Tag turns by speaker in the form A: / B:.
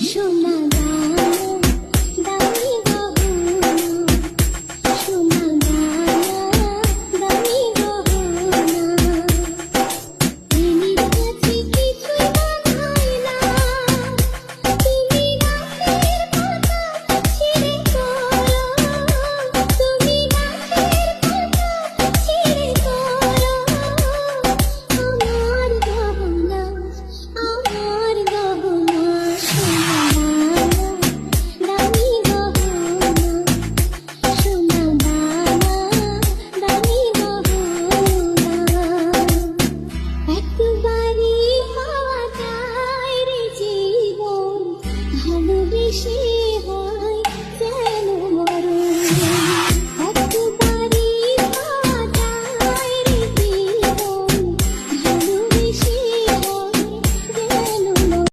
A: সোনা দানা দামি গহনা, সোনা দানা দামি গহনা, প্রেমের কাছে কিছুই মানায় না, তুমি গাছের পাতা ছিঁড়ে করো, তুমি গাছের পাতা ছিঁড়ে করো, আমার গহনা, আমার গহনা, সোনা দানা দামি গহনা, একবারই পাওয়া যায় রে জীবন, ভালোবেসে